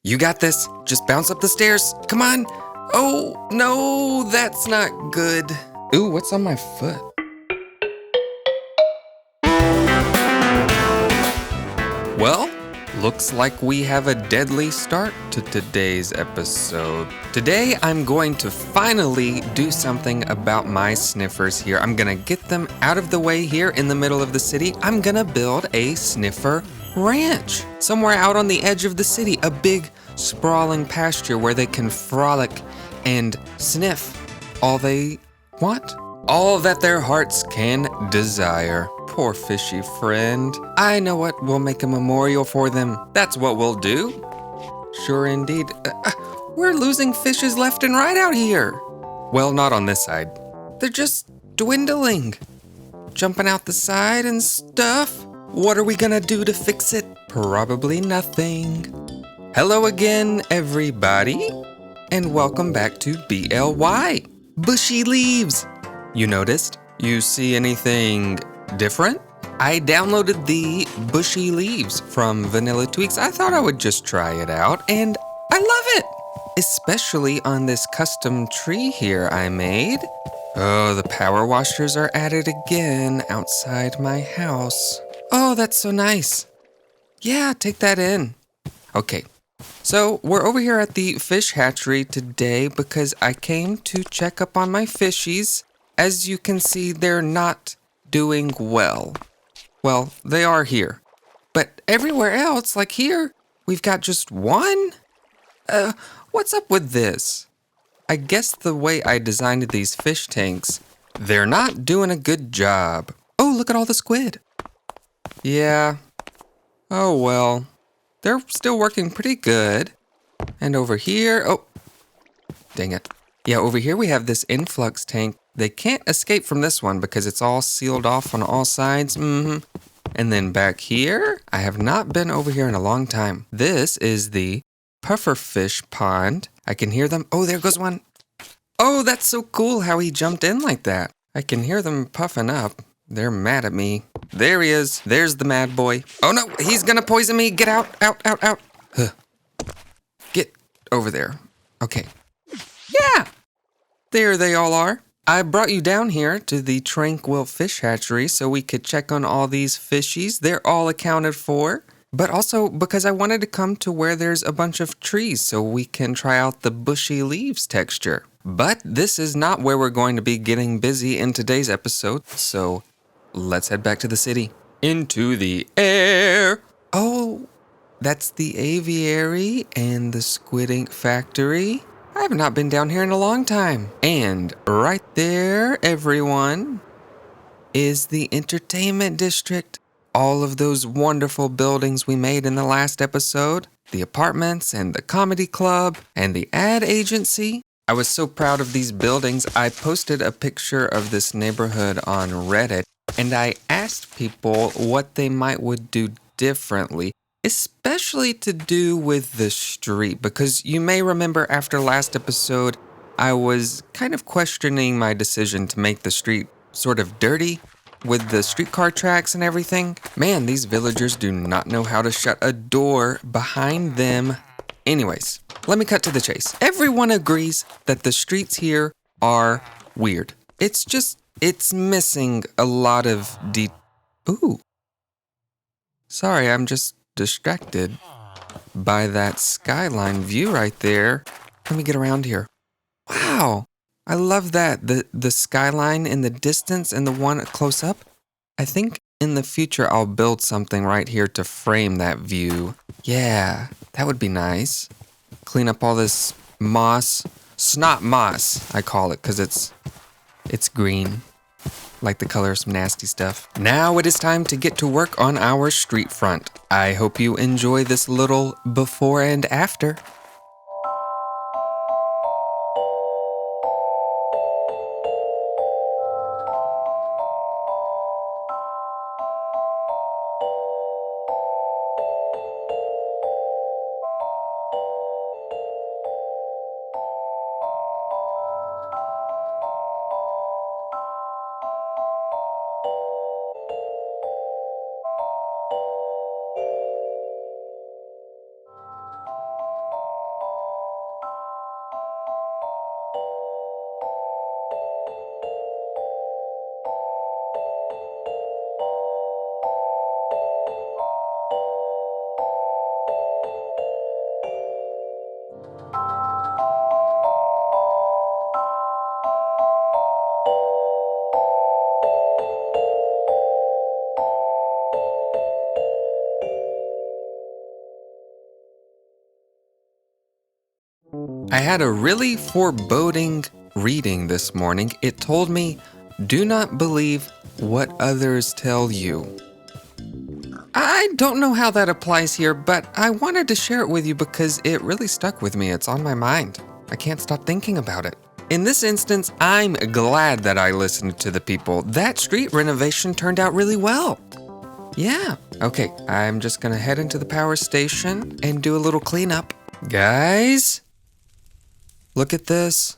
You got this. Just bounce up the stairs. Come on. Oh, no, that's not good. Ooh, what's on my foot? Well, looks like we have a deadly start to today's episode. Today, I'm going to finally do something about my Sniffers here. I'm gonna get them out of the way here in the middle of the city. I'm gonna build a Sniffer Ranch somewhere out on the edge of the city, a big sprawling pasture where they can frolic and sniff all they want, all that their hearts can desire. Poor fishy friend. I know what, we'll make a memorial for them. That's what we'll do. Sure indeed. We're losing fishes left and right out here. Well, not on this side. They're just dwindling. Jumping out the side and stuff. What are we gonna do to fix it? Probably nothing. Hello again, everybody, and welcome back to B.L.Y. Bushy leaves. You noticed? You see anything different? I downloaded the bushy leaves from Vanilla Tweaks. I thought I would just try it out, and I love it, especially on this custom tree here I made. Oh, the power washers are at it again outside my house. Oh, that's so nice. Yeah, take that in. Okay, so we're over here at the fish hatchery today because I came to check up on my fishies. As you can see, they're not doing well. Well, they are here. But everywhere else, like here, we've got just one? What's up with this? I guess the way I designed these fish tanks, they're not doing a good job. Oh, look at all the squid. Yeah. Oh, well. They're still working pretty good. And over here, oh, dang it. Yeah, over here we have this influx tank. They can't escape from this one because it's all sealed off on all sides. And then back here, I have not been over here in a long time. This is the pufferfish pond. I can hear them. Oh, there goes one. Oh, that's so cool how he jumped in like that. I can hear them puffing up. They're mad at me. There he is. There's the mad boy. Oh no, he's gonna poison me. Get out, out, out, out. Huh. Get over there. Okay. Yeah! There they all are. I brought you down here to the Tranquil Fish Hatchery so we could check on all these fishies. They're all accounted for. But also because I wanted to come to where there's a bunch of trees so we can try out the bushy leaves texture. But this is not where we're going to be getting busy in today's episode, so let's head back to the city. Into the air. Oh, that's the aviary and the squid ink factory. I have not been down here in a long time. And right there, everyone, is the entertainment district. All of those wonderful buildings we made in the last episode. The apartments and the comedy club and the ad agency. I was so proud of these buildings, I posted a picture of this neighborhood on Reddit, and I asked people what they would do differently, especially to do with the street, because you may remember after last episode, I was kind of questioning my decision to make the street sort of dirty with the streetcar tracks and everything. Man, these villagers do not know how to shut a door behind them. Anyways, let me cut to the chase. Everyone agrees that the streets here are weird. It's missing a lot of Ooh. Sorry, I'm just distracted by that skyline view right there. Let me get around here. Wow, I love that. The skyline in the distance and the one close up. I think in the future I'll build something right here to frame that view. Yeah, that would be nice. Clean up all this moss. Snot moss, I call it, because it's green. Like the color of some nasty stuff. Now it is time to get to work on our street front. I hope you enjoy this little before and after. had a really foreboding reading this morning. It told me, do not believe what others tell you. I don't know how that applies here, but I wanted to share it with you because it really stuck with me. It's on my mind. I can't stop thinking about it. In this instance, I'm glad that I listened to the people. That street renovation turned out really well. Yeah. Okay, I'm just gonna head into the power station and do a little cleanup. Guys, look at this.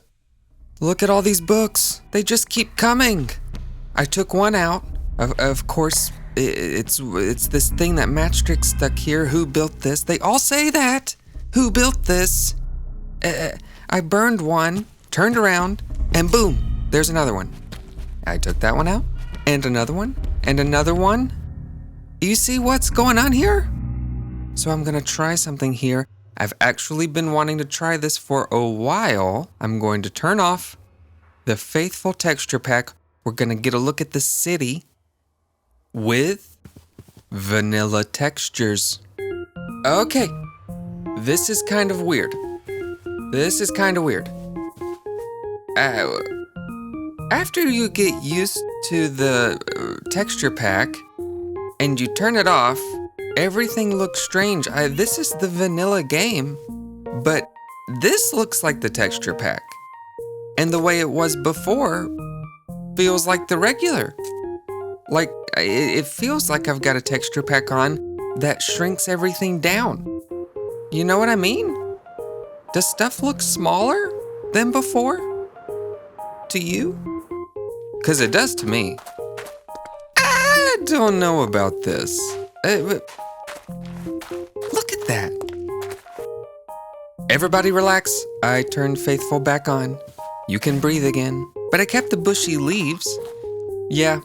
Look at all these books. They just keep coming. I took one out. Of course, it's this thing that Matchstick stuck here. Who built this? They all say that. Who built this? I burned one, turned around, and boom, there's another one. I took that one out, and another one, and another one. You see what's going on here? So I'm gonna try something here. I've actually been wanting to try this for a while. I'm going to turn off the faithful texture pack. We're gonna get a look at the city with vanilla textures. Okay, this is kind of weird. After you get used to the texture pack and you turn it off, everything looks strange. This is the vanilla game, but this looks like the texture pack. And the way it was before feels like the regular. Like, it feels like I've got a texture pack on that shrinks everything down. You know what I mean? Does stuff look smaller than before? To you? 'Cause it does to me. I don't know about this. Look at that. Everybody relax. I turned faithful back on. You can breathe again. But I kept the bushy leaves. Yeah,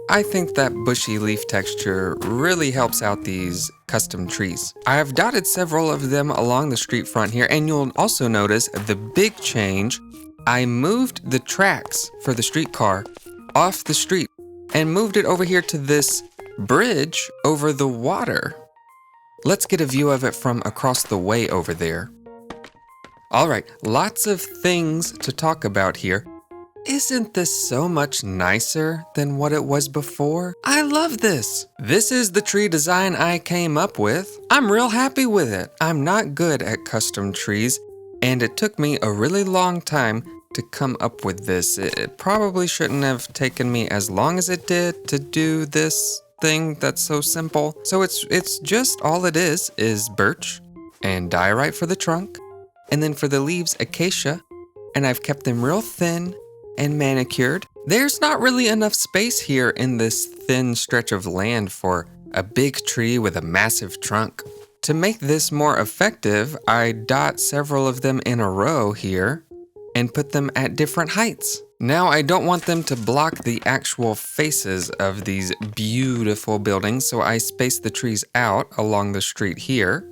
I think that bushy leaf texture really helps out these custom trees. I have dotted several of them along the street front here, and you'll also notice the big change. I moved the tracks for the streetcar off the street and moved it over here to this bridge over the water. Let's get a view of it from across the way over there. All right, lots of things to talk about here. Isn't this so much nicer than what it was before? I love this. This is the tree design I came up with. I'm real happy with it. I'm not good at custom trees, and it took me a really long time to come up with this. It probably shouldn't have taken me as long as it did to do this thing that's so simple. So it's just all it is birch and diorite for the trunk, and then for the leaves, acacia, and I've kept them real thin and manicured. There's not really enough space here in this thin stretch of land for a big tree with a massive trunk. To make this more effective, I dot several of them in a row here and put them at different heights. Now I don't want them to block the actual faces of these beautiful buildings, so I space the trees out along the street here.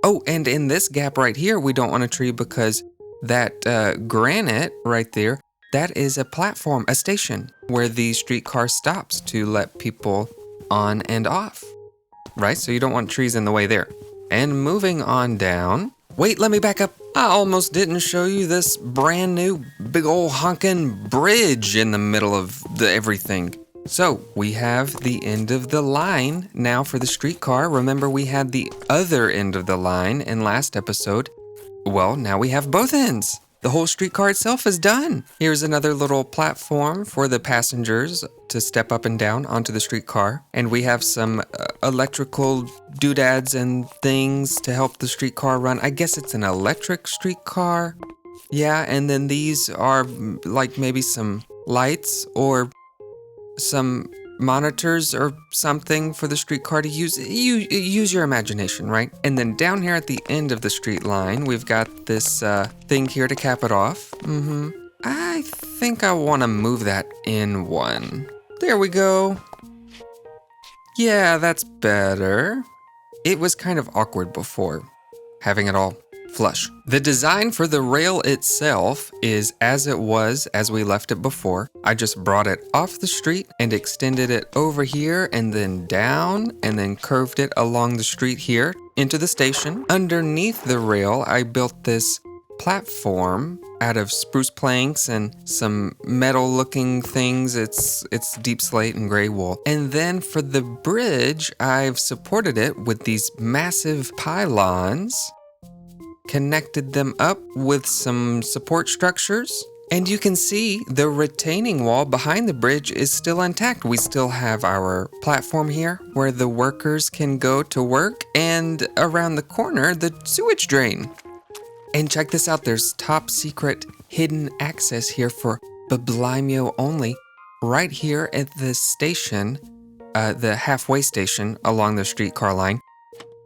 Oh, and in this gap right here, we don't want a tree because that granite right there, that is a platform, a station, where the streetcar stops to let people on and off, right? So you don't want trees in the way there. And moving on down. Wait, let me back up. I almost didn't show you this brand new big old honkin' bridge in the middle of everything. So we have the end of the line now for the streetcar. Remember, we had the other end of the line in last episode. Well, now we have both ends. The whole streetcar itself is done. Here's another little platform for the passengers to step up and down onto the streetcar. And we have some electrical doodads and things to help the streetcar run. I guess it's an electric streetcar. Yeah, and then these are like maybe some lights or some monitors or something for the streetcar to use. Use your imagination, right? And then down here at the end of the street line, we've got this thing here to cap it off. I think I want to move that in one. There we go. Yeah, that's better. It was kind of awkward before, having it all flush. The design for the rail itself is as it was as we left it before. I just brought it off the street and extended it over here and then down and then curved it along the street here into the station. Underneath the rail, I built this platform out of spruce planks and some metal looking things. It's deep slate and gray wool. And then for the bridge, I've supported it with these massive pylons, connected them up with some support structures. And you can see the retaining wall behind the bridge is still intact. We still have our platform here where the workers can go to work, and around the corner, the sewage drain. And check this out, there's top secret hidden access here for BubLimeYo only, right here at the station, the halfway station along the streetcar line.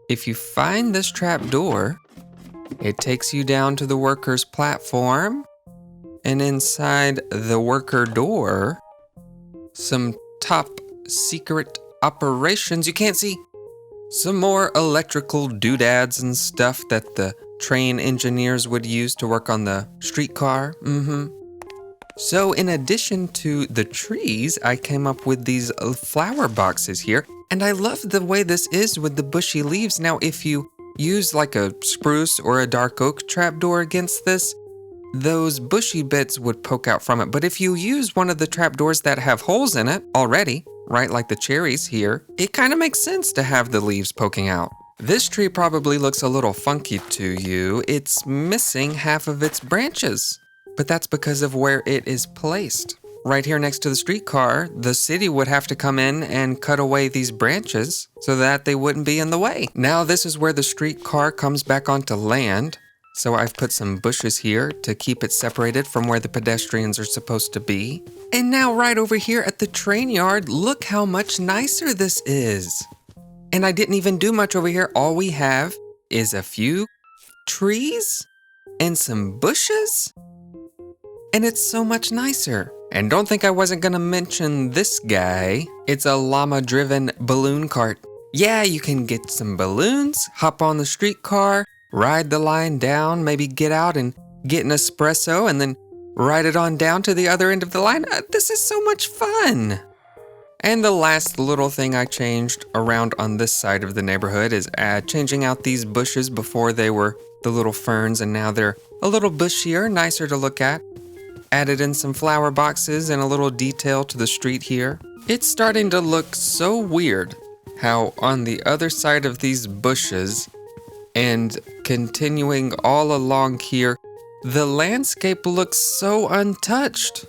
If you find this trap door, it takes you down to the workers' platform, and inside the worker door, some top secret operations you can't see. Some more electrical doodads and stuff that the train engineers would use to work on the streetcar. So in addition to the trees, I came up with these flower boxes here, and I love the way this is with the bushy leaves. Now, if you use like a spruce or a dark oak trapdoor against this, those bushy bits would poke out from it. But if you use one of the trapdoors that have holes in it already, right, like the cherries here, it kind of makes sense to have the leaves poking out. This tree probably looks a little funky to you. It's missing half of its branches, but that's because of where it is placed. Right here next to the streetcar, the city would have to come in and cut away these branches so that they wouldn't be in the way. Now this is where the streetcar comes back onto land. So I've put some bushes here to keep it separated from where the pedestrians are supposed to be. And now right over here at the train yard, look how much nicer this is. And I didn't even do much over here. All we have is a few trees and some bushes. And it's so much nicer. And don't think I wasn't gonna mention this guy. It's a llama-driven balloon cart. Yeah, you can get some balloons, hop on the streetcar, ride the line down, maybe get out and get an espresso and then ride it on down to the other end of the line. This is so much fun. And the last little thing I changed around on this side of the neighborhood is changing out these bushes. Before they were the little ferns, and now they're a little bushier, nicer to look at. Added in some flower boxes and a little detail to the street here. It's starting to look so weird how on the other side of these bushes and continuing all along here, the landscape looks so untouched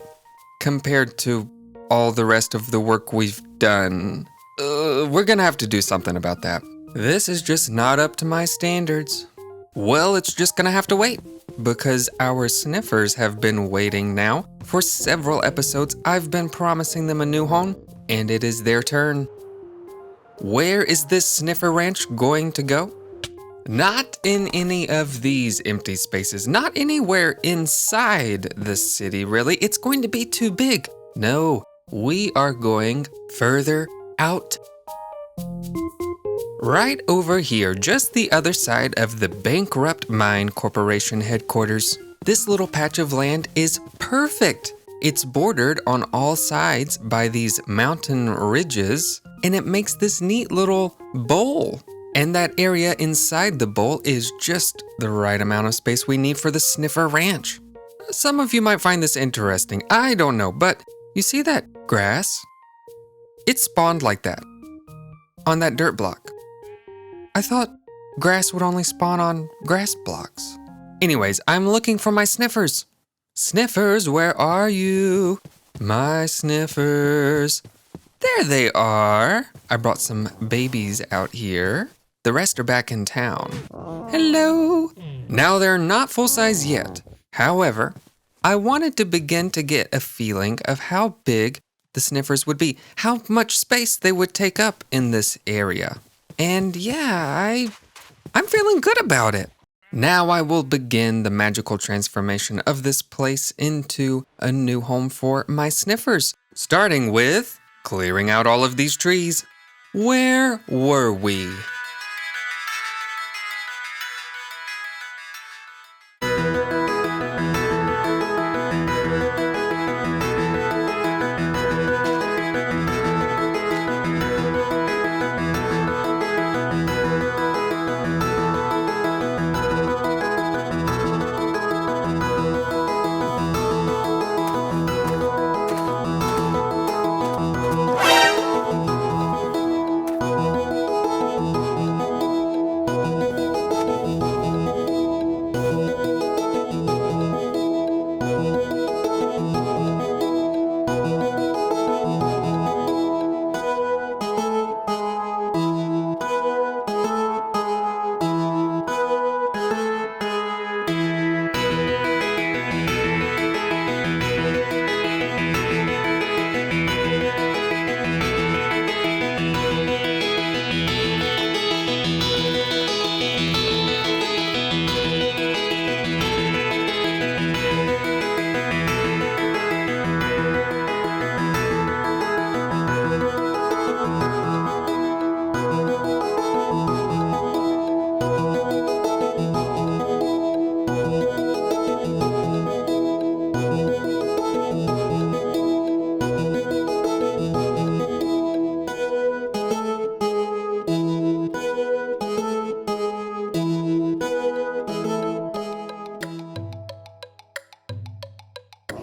compared to all the rest of the work we've done. We're gonna have to do something about that. This is just not up to my standards. Well, it's just gonna have to wait, because our Sniffers have been waiting now. For several episodes, I've been promising them a new home, and it is their turn. Where is this Sniffer Ranch going to go? Not in any of these empty spaces, not anywhere inside the city, really. It's going to be too big. No, we are going further out. Right over here, just the other side of the bankrupt mine corporation headquarters. This little patch of land is perfect. It's bordered on all sides by these mountain ridges, and it makes this neat little bowl. And that area inside the bowl is just the right amount of space we need for the Sniffer Ranch. Some of you might find this interesting. I don't know, but you see that grass? It spawned like that on that dirt block. I thought grass would only spawn on grass blocks. Anyways, I'm looking for my Sniffers. Sniffers, where are you? My Sniffers. There they are. I brought some babies out here. The rest are back in town. Hello. Now they're not full size yet. However, I wanted to begin to get a feeling of how big the Sniffers would be, how much space they would take up in this area. And yeah, I'm feeling good about it. Now I will begin the magical transformation of this place into a new home for my Sniffers, starting with clearing out all of these trees. Where were we?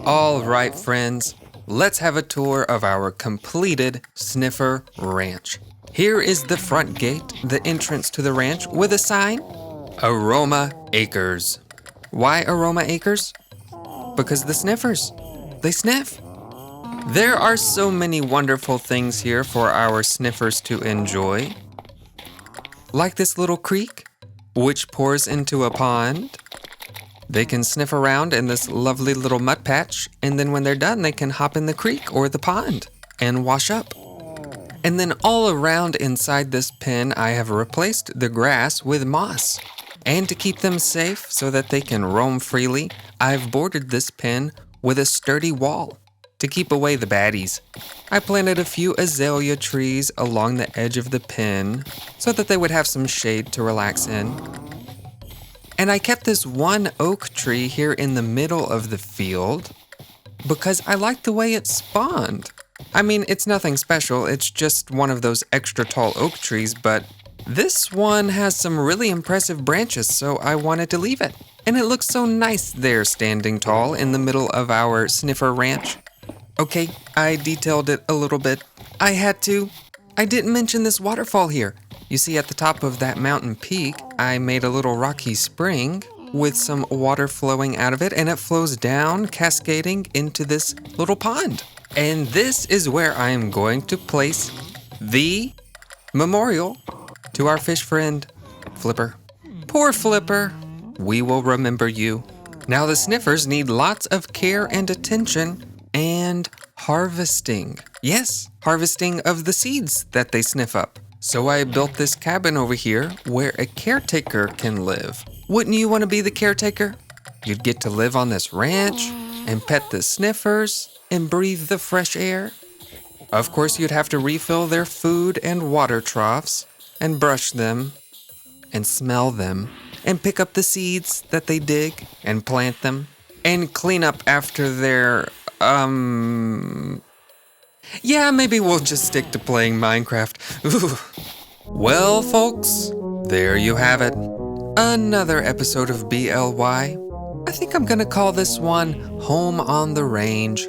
All right, friends, let's have a tour of our completed Sniffer Ranch. Here is the front gate, the entrance to the ranch, with a sign, Aroma Acres. Why Aroma Acres? Because the Sniffers, they sniff. There are so many wonderful things here for our Sniffers to enjoy. Like this little creek, which pours into a pond. They can sniff around in this lovely little mud patch, and then when they're done, they can hop in the creek or the pond and wash up. And then all around inside this pen, I have replaced the grass with moss. And to keep them safe so that they can roam freely, I've bordered this pen with a sturdy wall to keep away the baddies. I planted a few azalea trees along the edge of the pen so that they would have some shade to relax in. And I kept this one oak tree here in the middle of the field because I liked the way it spawned. I mean, it's nothing special, it's just one of those extra tall oak trees, but this one has some really impressive branches, so I wanted to leave it. And it looks so nice there standing tall in the middle of our Sniffer Ranch. Okay, I detailed it a little bit. I had to. I didn't mention this waterfall here. You see, at the top of that mountain peak, I made a little rocky spring with some water flowing out of it, and it flows down, cascading into this little pond. And this is where I am going to place the memorial to our fish friend, Flipper. Poor Flipper. We will remember you. Now the Sniffers need lots of care and attention and harvesting. Yes, harvesting of the seeds that they sniff up. So I built this cabin over here where a caretaker can live. Wouldn't you want to be the caretaker? You'd get to live on this ranch and pet the Sniffers and breathe the fresh air. Of course, you'd have to refill their food and water troughs and brush them and smell them and pick up the seeds that they dig and plant them and clean up after their, yeah, maybe we'll just stick to playing Minecraft. Ooh. Well, folks, there you have it. Another episode of B.L.Y. I think I'm gonna call this one Home on the Range.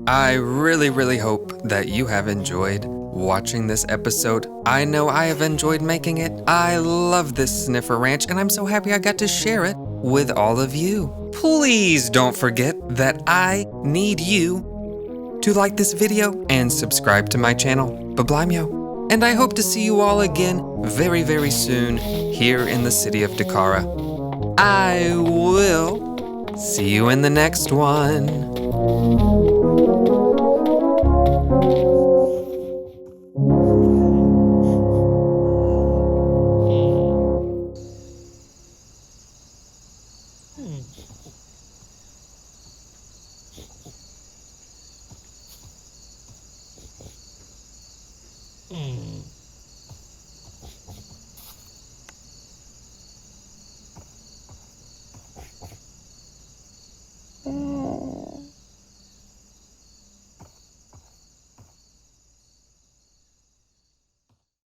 I really hope that you have enjoyed watching this episode. I know I have enjoyed making it. I love this Sniffer Ranch, and I'm so happy I got to share it with all of you. Please don't forget that I need you to like this video and subscribe to my channel, BubLimeYo. And I hope to see you all again very soon here in the city of Dakara. I will see you in the next one.